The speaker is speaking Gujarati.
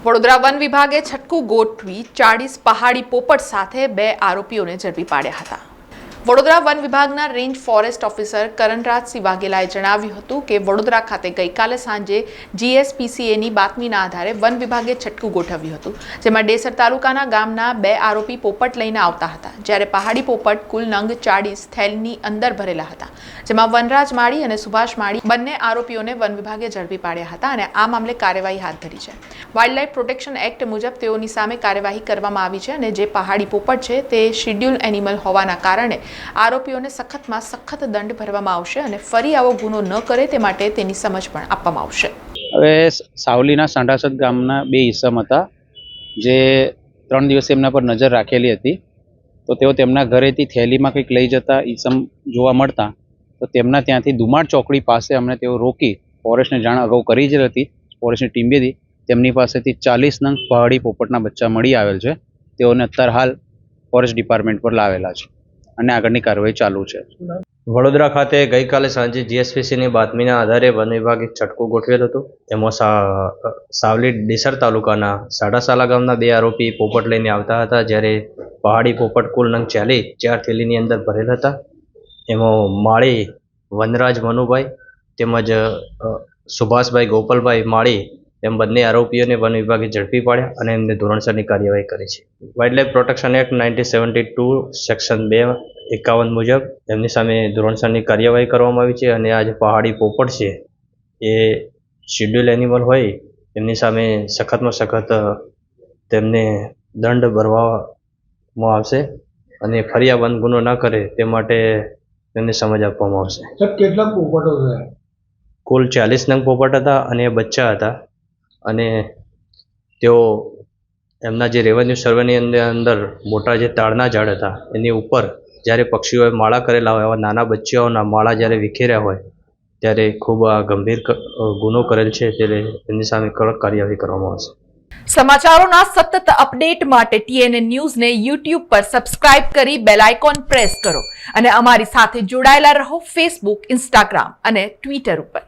વડોદરા વન વિભાગે છટકું ગોઠવી 40 પહાડી પોપટ સાથે 2 આરોપીઓને ઝડપી પાડ્યા હતા। વડોદરા વન વિભાગના રેન્જ ફોરેસ્ટ ઓફિસર કરણરાજસિંહ વાઘેલાએ જણાવ્યું હતું કે વડોદરા ખાતે ગઈકાલે સાંજે GSPCAની બાતમીના આધારે વન વિભાગે છટકું ગોઠવ્યું હતું, જેમાં ડેસર તાલુકાના ગામના 2 આરોપી પોપટ લઈને આવતા હતા, જ્યારે પહાડી પોપટ કુલ નંગ 40 થેલીની અંદર ભરેલા હતા, જેમાં વનરાજ માળી અને સુભાષ માળી બંને આરોપીઓને વન વિભાગે ઝડપી પાડ્યા હતા અને આ મામલે કાર્યવાહી હાથ ધરી છે। વાઇલ્ડલાઇફ પ્રોટેક્શન એક્ટ મુજબ તેઓની સામે કાર્યવાહી કરવામાં આવી છે અને જે પહાડી પોપટ છે તે શેડ્યુલ એનિમલ હોવાના કારણે આરોપીઓને સખતમાં સખત દંડ ભરવામાં આવશે અને ફરી આવો ગુનો ન કરે તે માટે તેની સમજ પણ આપવામાં આવશે। હવે સાવલીના સાંઢાસદ ગામના 2 ઈસમ હતા જે 3 દિવસ એમના પર નજર રાખેલી હતી, તો તેઓ તેમના ઘરેથી થેલીમાં કંઈક લઈ જતા ઈસમ જોવા મળતા તો તેમના ત્યાંથી દુમાડ ચોકડી પાસે અમને તેઓ રોકી ફોરેસ્ટને જાણ અગાઉ કરી જ હતી। ફોરેસ્ટની ટીમ બી તેમની પાસેથી 40 નંગ પહાડી પોપટના બચ્ચા મળી આવેલ છે, તેઓને અત્યારે હાલ ફોરેસ્ટ ડિપાર્ટમેન્ટ પર લાવેલા છે અને આગળની કાર્યવાહી ચાલુ છે। વડોદરા ખાતે ગઈકાલે સાંજે GSPCની બાતમીના આધારે વન વિભાગે છટકું ગોઠવેલ હતું। એમાં સાવલી ડેસર તાલુકાના સાડાસાલા ગામના 2 આરોપી પોપટ લઈને આવતા હતા, જ્યારે પહાડી પોપટ કુલ નંગ 4 થેલીની અંદર ભરેલ હતા। એમાં માળી વનરાજ મનુભાઈ તેમજ સુભાષભાઈ ગોપાલભાઈ માળી એમ બંને આરોપીઓને વન વિભાગે ઝડપી પાડ્યા અને એમને ધોરણસરની કાર્યવાહી કરી છે। વાઇલ્ડલાઇફ પ્રોટેક્શન એક્ટ 1972 સેક્શન 251 મુજબ એમની સામે ધોરણસરની કાર્યવાહી કરવામાં આવી છે અને આ જે પહાડી પોપટ છે એ શેડ્યુલ એનિમલ હોય એમની સામે સખતમાં સખત તેમને દંડ ભરવામાં આવશે અને ફરી આ વન ગુનો ન કરે તે માટે તેમને સમજ આપવામાં આવશે। કેટલા પોપટો છે? કુલ 40 નંગ પોપટ હતા અને એ બચ્ચા હતા અને તેઓ એમના જે રેવન્યુ સર્વેની અંદર મોટા જે તાડના ઝાડ હતા એની ઉપર જ્યારે પક્ષીઓએ માળા કરેલા હોય, એવા નાના બચ્ચાઓના માળા જ્યારે વિખેર્યા હોય ત્યારે ખૂબ ગંભીર ગુનો કરેલ છે, ત્યારે એમની સામે કડક કાર્યવાહી કરવામાં આવશે। સમાચારોના સતત અપડેટ માટે TNN ન્યૂઝને YouTube પર સબસ્ક્રાઇબ કરી બેલ આઇકોન પ્રેસ કરો અને અમારી સાથે જોડાયેલા રહો Facebook, Instagram અને Twitter ઉપર।